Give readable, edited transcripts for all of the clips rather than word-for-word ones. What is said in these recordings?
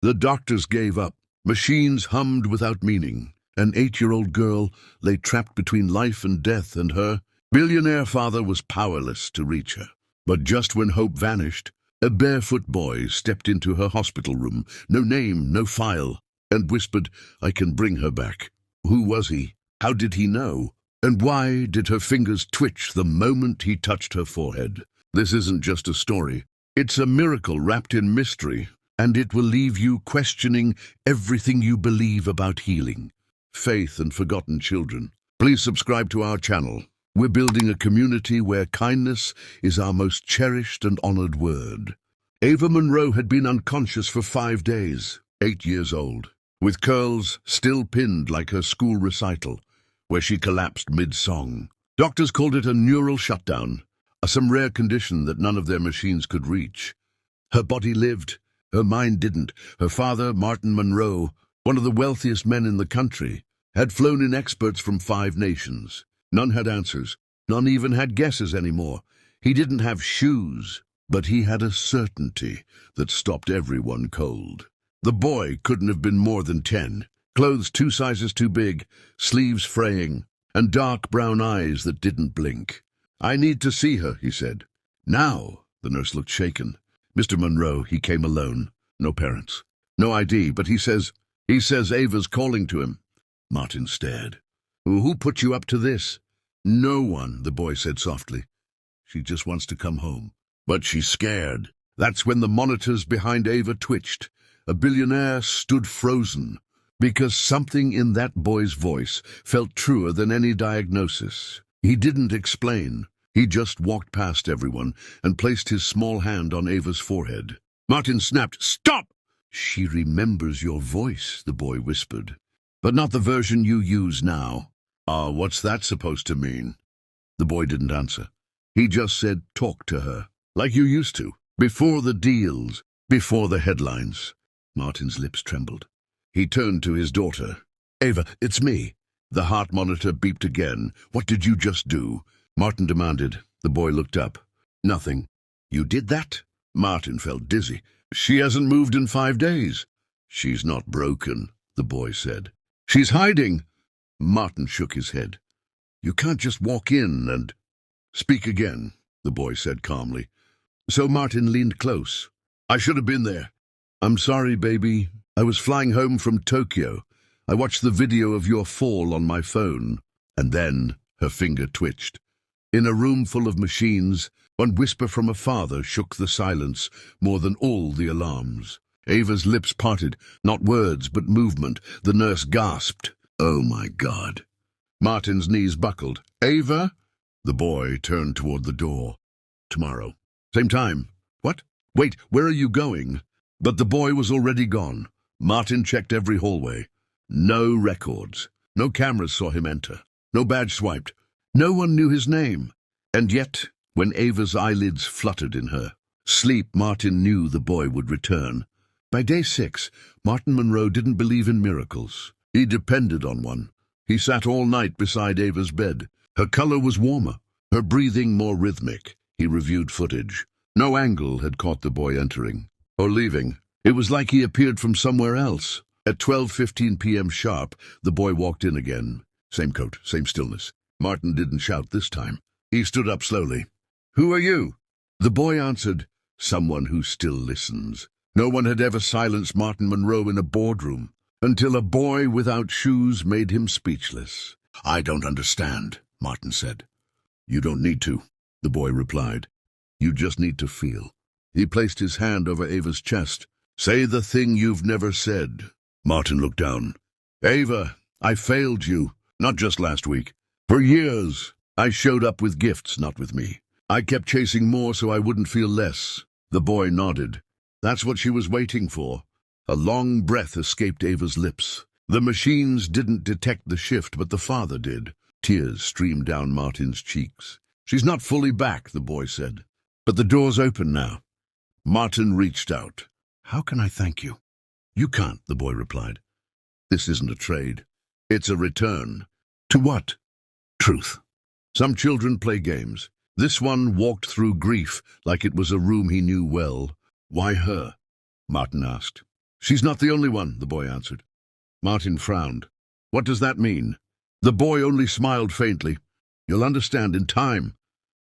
The doctors gave up. Machines hummed without meaning. An 8-year-old girl lay trapped between life and death, and her billionaire father was powerless to reach her. But just when hope vanished, a barefoot boy stepped into her hospital room, no name, no file, and whispered, "I can bring her back." Who was he? How did he know? And why did her fingers twitch the moment he touched her forehead? This isn't just a story. It's a miracle wrapped in mystery, and it will leave you questioning everything you believe about healing, faith, and forgotten children. Please subscribe to our channel. We're building a community where kindness is our most cherished and honored word. Ava Monroe had been unconscious for 5 days, 8 years old, with curls still pinned like her school recital, where she collapsed mid-song. Doctors called it a neural shutdown, some rare condition that none of their machines could reach. Her body lived, her mind didn't. Her father, Martin Monroe, one of the wealthiest men in the country, had flown in experts from 5 nations. None had answers. None even had guesses anymore. He didn't have shoes, but he had a certainty that stopped everyone cold. The boy couldn't have been more than 10, clothes 2 sizes too big, sleeves fraying, and dark brown eyes that didn't blink. "I need to see her," he said. "Now?" The nurse looked shaken. "Mr. Monroe, he came alone. No parents. No ID, but he says Ava's calling to him." Martin stared. "Who put you up to this?" "No one," the boy said softly. "She just wants to come home." But she's scared. That's when the monitors behind Ava twitched. A billionaire stood frozen, because something in that boy's voice felt truer than any diagnosis. He didn't explain. He just walked past everyone and placed his small hand on Ava's forehead. Martin snapped, "Stop!" "She remembers your voice," the boy whispered. "But not the version you use now." What's that supposed to mean?" The boy didn't answer. He just said, "Talk to her, like you used to, before the deals, before the headlines." Martin's lips trembled. He turned to his daughter. "Ava, it's me." The heart monitor beeped again. "What did you just do?" Martin demanded. The boy looked up. "Nothing." "You did that?" Martin felt dizzy. "She hasn't moved in 5 days." "She's not broken," the boy said. "She's hiding." Martin shook his head. "You can't just walk in and—" "Speak again," the boy said calmly. So Martin leaned close. "I should have been there." "I'm sorry, baby. I was flying home from Tokyo. I watched the video of your fall on my phone." And then her finger twitched. In a room full of machines, one whisper from a father shook the silence more than all the alarms. Ava's lips parted, not words but movement. The nurse gasped. "Oh my God." Martin's knees buckled. "Ava?" The boy turned toward the door. "Tomorrow. Same time." "What? Wait, where are you going?" But the boy was already gone. Martin checked every hallway. No records. No cameras saw him enter. No badge swiped. No one knew his name. And yet, when Ava's eyelids fluttered in her sleep, Martin knew the boy would return. By day 6, Martin Monroe didn't believe in miracles. He depended on one. He sat all night beside Ava's bed. Her color was warmer, her breathing more rhythmic. He reviewed footage. No angle had caught the boy entering or leaving. It was like he appeared from somewhere else. At 12:15 p.m. sharp, the boy walked in again. Same coat, same stillness. Martin didn't shout this time. He stood up slowly. "Who are you?" The boy answered, "Someone who still listens." No one had ever silenced Martin Monroe in a boardroom, until a boy without shoes made him speechless. "I don't understand," Martin said. "You don't need to," the boy replied. "You just need to feel." He placed his hand over Ava's chest. "Say the thing you've never said." Martin looked down. "Ava, I failed you, not just last week. For years, I showed up with gifts, not with me. I kept chasing more so I wouldn't feel less." The boy nodded. That's what she was waiting for. A long breath escaped Ava's lips. The machines didn't detect the shift, but the father did. Tears streamed down Martin's cheeks. "She's not fully back," the boy said. "But the door's open now." Martin reached out. "How can I thank you?" "You can't," the boy replied. "This isn't a trade. It's a return." "To what?" "Truth. Some children play games. This one walked through grief like it was a room he knew well." "Why her?" Martin asked. She's not the only one, the boy answered. Martin frowned. What does that mean? The boy only smiled faintly. You'll understand in time.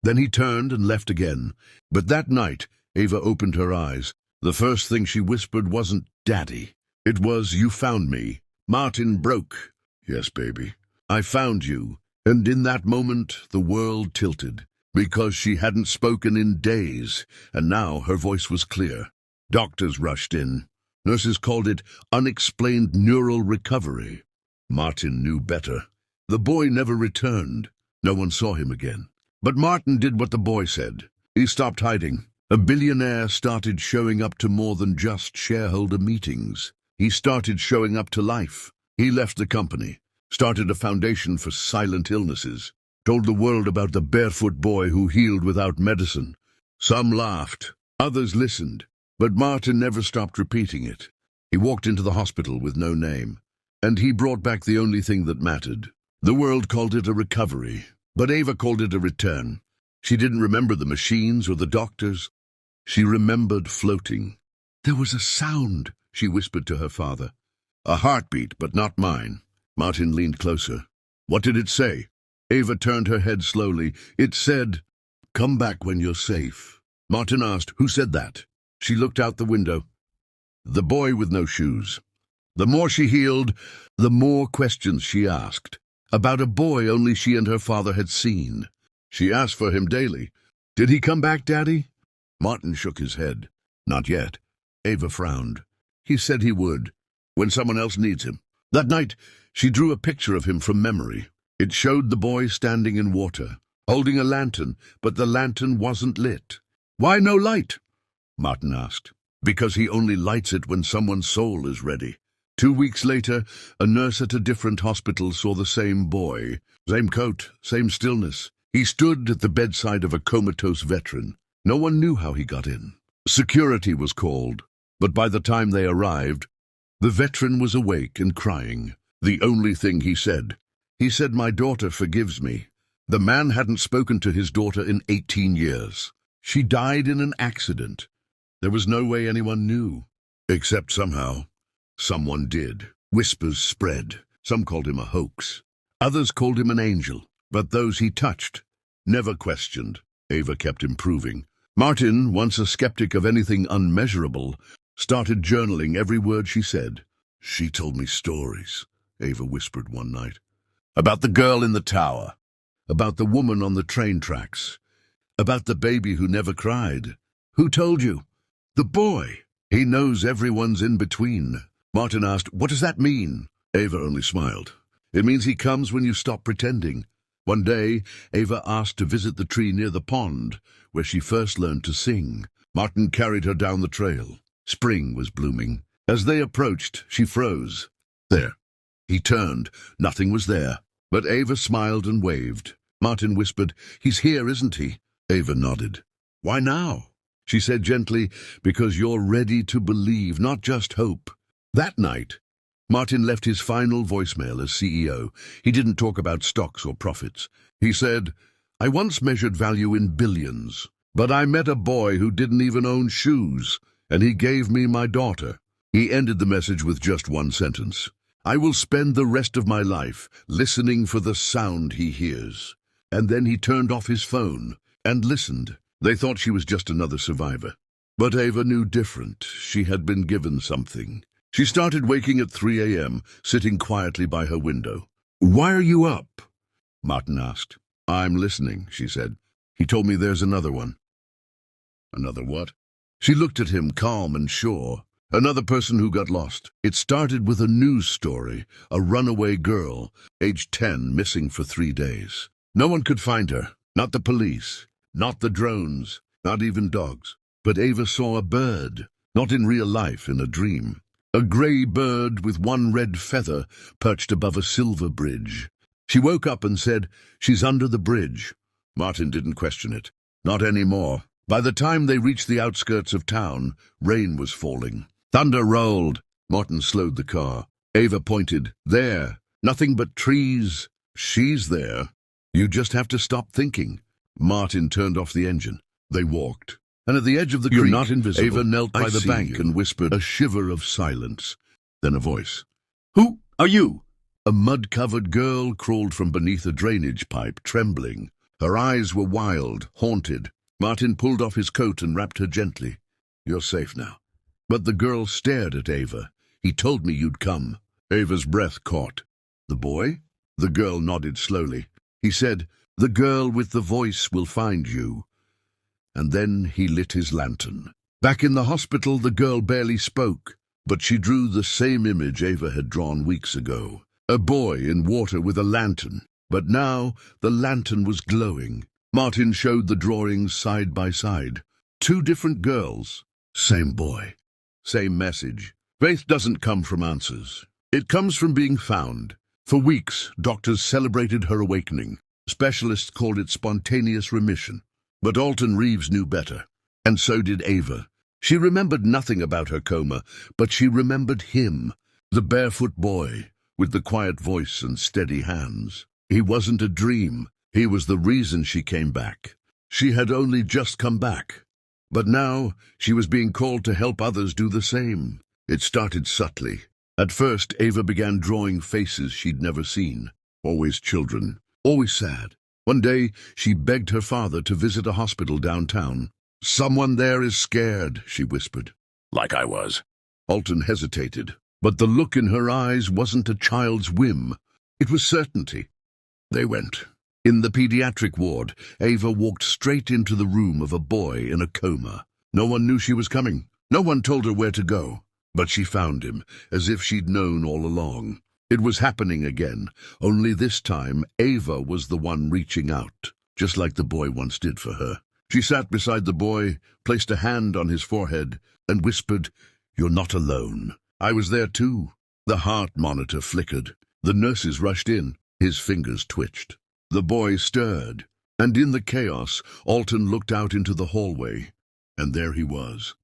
Then he turned and left again. But that night, Ava opened her eyes. The first thing she whispered wasn't Daddy. It was, You found me. Martin broke. Yes, baby. I found you. And in that moment, the world tilted. Because she hadn't spoken in days, and now her voice was clear. Doctors rushed in. Nurses called it unexplained neural recovery. Martin knew better. The boy never returned. No one saw him again. But Martin did what the boy said. He stopped hiding. A billionaire started showing up to more than just shareholder meetings. He started showing up to life. He left the company, started a foundation for silent illnesses, told the world about the barefoot boy who healed without medicine. Some laughed, others listened, but Martin never stopped repeating it. He walked into the hospital with no name, and he brought back the only thing that mattered. The world called it a recovery, but Ava called it a return. She didn't remember the machines or the doctors. She remembered floating. There was a sound, she whispered to her father. A heartbeat, but not mine. Martin leaned closer. What did it say? Ava turned her head slowly. It said, Come back when you're safe. Martin asked, Who said that? She looked out the window. The boy with no shoes. The more she healed, the more questions she asked. About a boy only she and her father had seen. She asked for him daily. Did he come back, Daddy? Martin shook his head. Not yet. Ava frowned. He said he would, when someone else needs him. That night, she drew a picture of him from memory. It showed the boy standing in water, holding a lantern, but the lantern wasn't lit. Why no light? Martin asked. Because he only lights it when someone's soul is ready. 2 weeks later, a nurse at a different hospital saw the same boy. Same coat, same stillness. He stood at the bedside of a comatose veteran. No one knew how he got in. Security was called, but by the time they arrived, the veteran was awake and crying. The only thing he said, my daughter forgives me. The man hadn't spoken to his daughter in 18 years. She died in an accident. There was no way anyone knew, except somehow. Someone did. Whispers spread. Some called him a hoax. Others called him an angel. But those he touched never questioned. Ava kept improving. Martin, once a skeptic of anything unmeasurable, started journaling every word she said. She told me stories, Ava whispered one night. About the girl in the tower. About the woman on the train tracks. About the baby who never cried. Who told you? The boy. He knows everyone's in between. Martin asked, What does that mean? Ava only smiled. It means he comes when you stop pretending. One day, Ava asked to visit the tree near the pond, where she first learned to sing. Martin carried her down the trail. Spring was blooming. As they approached, she froze. There. He turned. Nothing was there. But Ava smiled and waved. Martin whispered, He's here, isn't he? Ava nodded. Why now? She said gently, Because you're ready to believe, not just hope. That night, Martin left his final voicemail as CEO. He didn't talk about stocks or profits. He said, I once measured value in billions, but I met a boy who didn't even own shoes, and he gave me my daughter. He ended the message with just one sentence. I will spend the rest of my life listening for the sound he hears. And then he turned off his phone and listened. They thought she was just another survivor. But Ava knew different. She had been given something. She started waking at 3 a.m., sitting quietly by her window. Why are you up? Martin asked. I'm listening, she said. He told me there's another one. Another what? She looked at him, calm and sure. Another person who got lost. It started with a news story. A runaway girl, aged 10, missing for 3 days. No one could find her. Not the police. Not the drones. Not even dogs. But Ava saw a bird. Not in real life, in a dream. A grey bird with one red feather perched above a silver bridge. She woke up and said, She's under the bridge. Martin didn't question it. Not anymore. By the time they reached the outskirts of town, rain was falling. Thunder rolled. Martin slowed the car. Ava pointed. There. Nothing but trees. She's there. You just have to stop thinking. Martin turned off the engine. They walked. and at the edge of the creek, not invisible. Ava knelt by the bank and whispered, a shiver of silence. Then a voice. "Who are you?" A mud-covered girl crawled from beneath a drainage pipe, trembling. Her eyes were wild, haunted. Martin pulled off his coat and wrapped her gently. "You're safe now." But the girl stared at Ava. "He told me you'd come." Ava's breath caught. "The boy?" The girl nodded slowly. He said, "The girl with the voice will find you." And then he lit his lantern. Back in the hospital, the girl barely spoke, but she drew the same image Ava had drawn weeks ago. A boy in water with a lantern. But now the lantern was glowing. Martin showed the drawings side by side. Two different girls. Same boy. Same message. Faith doesn't come from answers. It comes from being found. For weeks, doctors celebrated her awakening. Specialists called it spontaneous remission. But Alton Reeves knew better. And so did Ava. She remembered nothing about her coma, but she remembered him, the barefoot boy, with the quiet voice and steady hands. He wasn't a dream. He was the reason she came back. She had only just come back. But now she was being called to help others do the same. It started subtly. At first, Ava began drawing faces she'd never seen. Always children. Always sad. One day, she begged her father to visit a hospital downtown. "Someone there is scared," she whispered. "Like I was." Alton hesitated, but the look in her eyes wasn't a child's whim. It was certainty. They went. In the pediatric ward, Ava walked straight into the room of a boy in a coma. No one knew she was coming. No one told her where to go. But she found him, as if she'd known all along. It was happening again, only this time Ava was the one reaching out, just like the boy once did for her. She sat beside the boy, placed a hand on his forehead, and whispered, "You're not alone. I was there too." The heart monitor flickered. The nurses rushed in. His fingers twitched. The boy stirred, and in the chaos, Alton looked out into the hallway, and there he was.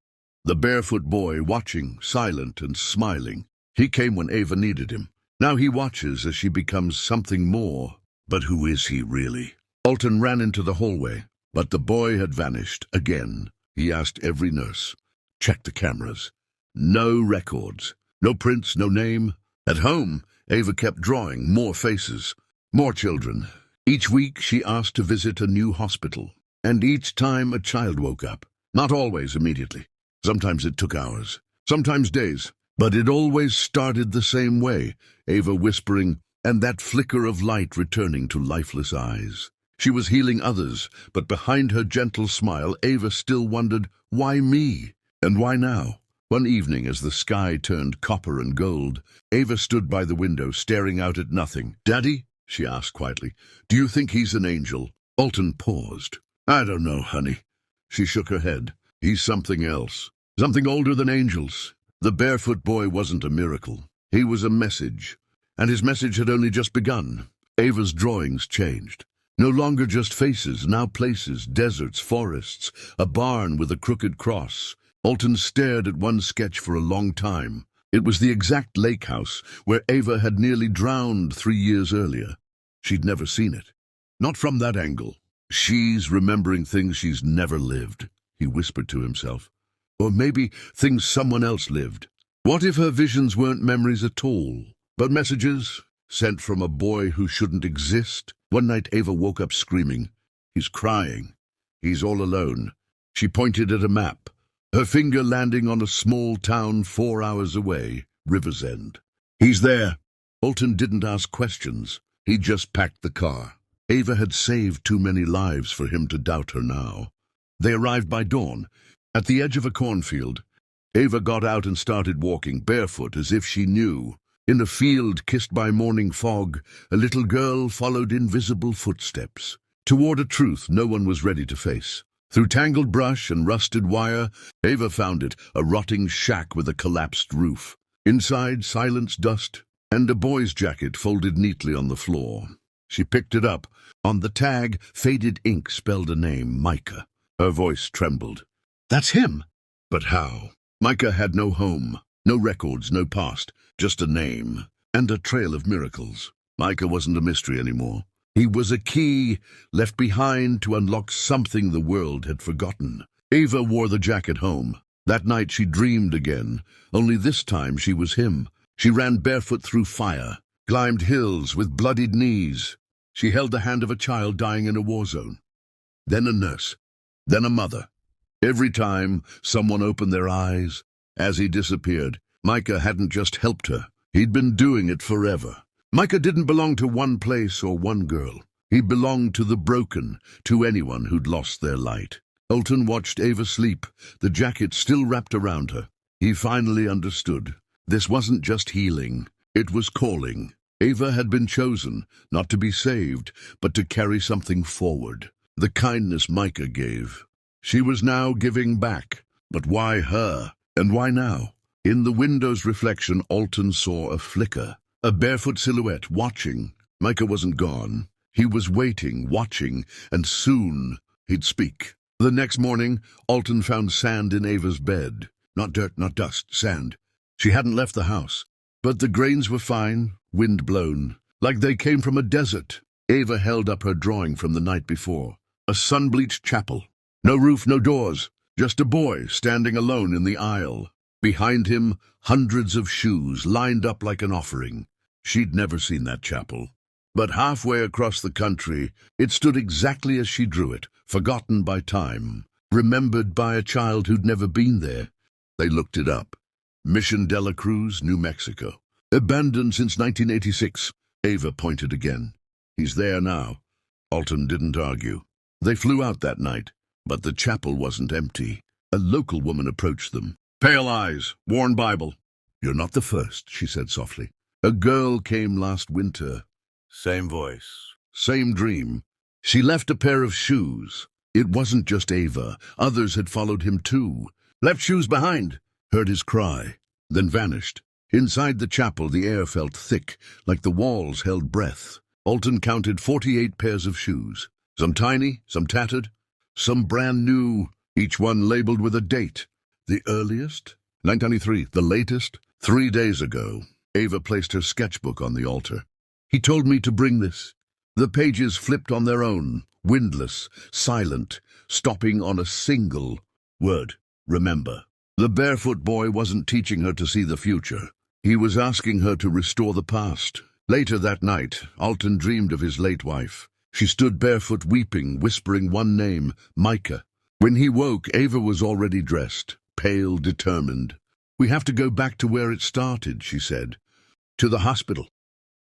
The barefoot boy, watching, silent and smiling. He came when Ava needed him. Now he watches as she becomes something more. But who is he, really? Alton ran into the hallway, but the boy had vanished again. He asked every nurse. Checked the cameras. No records. No prints, no name. At home, Ava kept drawing more faces, more children. Each week she asked to visit a new hospital, and each time a child woke up. Not always immediately. Sometimes it took hours, sometimes days, but it always started the same way, Ava whispering, and that flicker of light returning to lifeless eyes. She was healing others, but behind her gentle smile, Ava still wondered, why me? And why now? One evening, as the sky turned copper and gold, Ava stood by the window, staring out at nothing. "Daddy?" she asked quietly. "Do you think he's an angel?" Alton paused. "I don't know, honey." She shook her head. "He's something else. Something older than angels." The barefoot boy wasn't a miracle. He was a message. And his message had only just begun. Ava's drawings changed. No longer just faces, now places, deserts, forests, a barn with a crooked cross. Alton stared at one sketch for a long time. It was the exact lake house where Ava had nearly drowned 3 years earlier. She'd never seen it. Not from that angle. She's remembering things she's never lived, he whispered to himself. Or maybe things someone else lived. What if her visions weren't memories at all, but messages sent from a boy who shouldn't exist? One night Ava woke up screaming. He's crying. He's all alone. She pointed at a map, her finger landing on a small town 4 hours away, River's End. He's there. Alton didn't ask questions. He just packed the car. Ava had saved too many lives for him to doubt her now. They arrived by dawn. At the edge of a cornfield, Ava got out and started walking barefoot as if she knew. In a field kissed by morning fog, a little girl followed invisible footsteps. Toward a truth no one was ready to face. Through tangled brush and rusted wire, Ava found it, a rotting shack with a collapsed roof. Inside, silence, dust, and a boy's jacket folded neatly on the floor. She picked it up. On the tag, faded ink spelled a name, Micah. Her voice trembled. "That's him!" But how? Micah had no home, no records, no past, just a name, and a trail of miracles. Micah wasn't a mystery anymore. He was a key left behind to unlock something the world had forgotten. Ava wore the jacket home. That night she dreamed again, only this time she was him. She ran barefoot through fire, climbed hills with bloodied knees. She held the hand of a child dying in a war zone. Then a nurse, then a mother. Every time someone opened their eyes, as he disappeared, Micah hadn't just helped her. He'd been doing it forever. Micah didn't belong to one place or one girl. He belonged to the broken, to anyone who'd lost their light. Alton watched Ava sleep, the jacket still wrapped around her. He finally understood. This wasn't just healing, it was calling. Ava had been chosen, not to be saved, but to carry something forward. The kindness Micah gave. She was now giving back. But why her? And why now? In the window's reflection, Alton saw a flicker. A barefoot silhouette, watching. Micah wasn't gone. He was waiting, watching, and soon he'd speak. The next morning, Alton found sand in Ava's bed. Not dirt, not dust, sand. She hadn't left the house. But the grains were fine, wind-blown, like they came from a desert. Ava held up her drawing from the night before. A sun-bleached chapel. No roof, no doors. Just a boy standing alone in the aisle. Behind him, hundreds of shoes lined up like an offering. She'd never seen that chapel. But halfway across the country, it stood exactly as she drew it, forgotten by time, remembered by a child who'd never been there. They looked it up. Mission de la Cruz, New Mexico. Abandoned since 1986. Ava pointed again. He's there now. Alton didn't argue. They flew out that night, but the chapel wasn't empty. A local woman approached them. Pale eyes, worn Bible. You're not the first, she said softly. A girl came last winter. Same voice. Same dream. She left a pair of shoes. It wasn't just Ava. Others had followed him too. Left shoes behind. Heard his cry, then vanished. Inside the chapel, the air felt thick, like the walls held breath. Alton counted 48 pairs of shoes. Some tiny, some tattered, some brand new, each one labeled with a date. The earliest? 1993. The latest? 3 days ago. Ava placed her sketchbook on the altar. He told me to bring this. The pages flipped on their own, windless, silent, stopping on a single word. Remember. The barefoot boy wasn't teaching her to see the future. He was asking her to restore the past. Later that night, Alton dreamed of his late wife. She stood barefoot weeping, whispering one name, Micah. When he woke, Ava was already dressed, pale, determined. We have to go back to where it started, she said. To the hospital.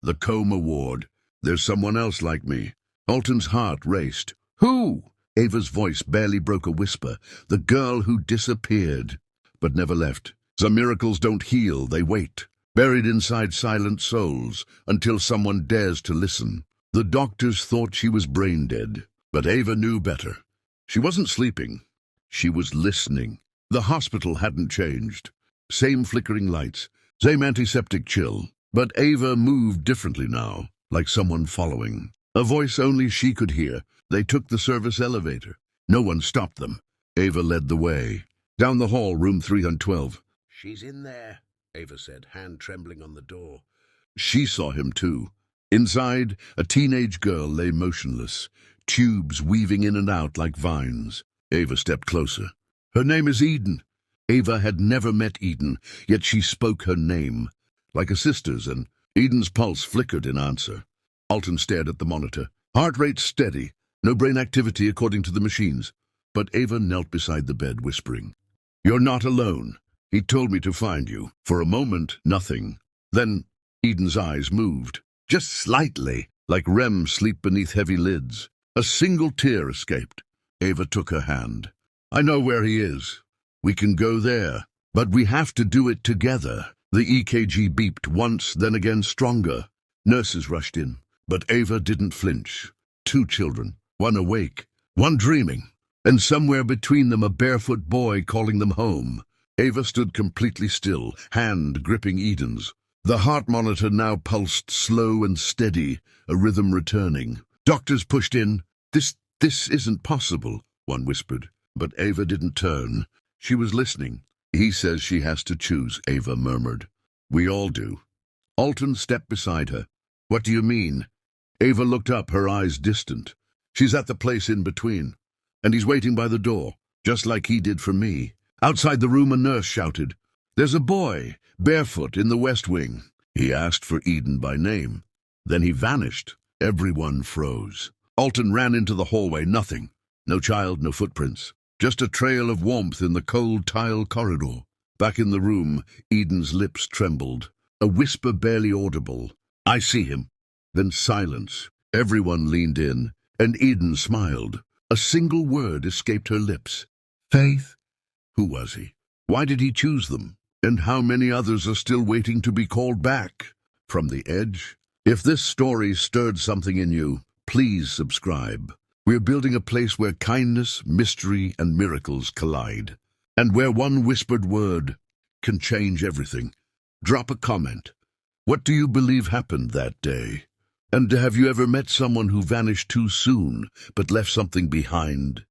The coma ward. There's someone else like me. Alton's heart raced. Who? Ava's voice barely broke a whisper. The girl who disappeared, but never left. Some miracles don't heal, they wait. Buried inside silent souls, until someone dares to listen. The doctors thought she was brain dead, but Ava knew better. She wasn't sleeping. She was listening. The hospital hadn't changed. Same flickering lights, same antiseptic chill. But Ava moved differently now, like someone following. A voice only she could hear. They took the service elevator. No one stopped them. Ava led the way. Down the hall, room 312. She's in there, Ava said, hand trembling on the door. She saw him too. Inside, a teenage girl lay motionless, tubes weaving in and out like vines. Ava stepped closer. Her name is Eden. Ava had never met Eden, yet she spoke her name. Like a sister's, and Eden's pulse flickered in answer. Alton stared at the monitor. Heart rate steady, no brain activity according to the machines. But Ava knelt beside the bed, whispering, You're not alone. He told me to find you. For a moment, nothing. Then Eden's eyes moved, just slightly, like REM sleep beneath heavy lids. A single tear escaped. Ava took her hand. I know where he is. We can go there, but we have to do it together. The EKG beeped once, then again stronger. Nurses rushed in, but Ava didn't flinch. 2 children, one awake, one dreaming, and somewhere between them a barefoot boy calling them home. Ava stood completely still, hand gripping Eden's. The heart monitor now pulsed slow and steady, a rhythm returning. Doctors pushed in. This isn't possible, one whispered. But Ava didn't turn. She was listening. He says she has to choose, Ava murmured. We all do. Alton stepped beside her. What do you mean? Ava looked up, her eyes distant. She's at the place in between, and he's waiting by the door, just like he did for me. Outside the room, a nurse shouted, "There's a boy, Barefoot, in the West Wing." He asked for Eden by name. Then he vanished. Everyone froze. Alton ran into the hallway. Nothing. No child, no footprints. Just a trail of warmth in the cold tile corridor. Back in the room, Eden's lips trembled. A whisper barely audible. "I see him." Then silence. Everyone leaned in, and Eden smiled. A single word escaped her lips. Faith. Who was he? Why did he choose them? And how many others are still waiting to be called back? From the edge? If this story stirred something in you, please subscribe. We're building a place where kindness, mystery, and miracles collide. And where one whispered word can change everything. Drop a comment. What do you believe happened that day? And have you ever met someone who vanished too soon but left something behind?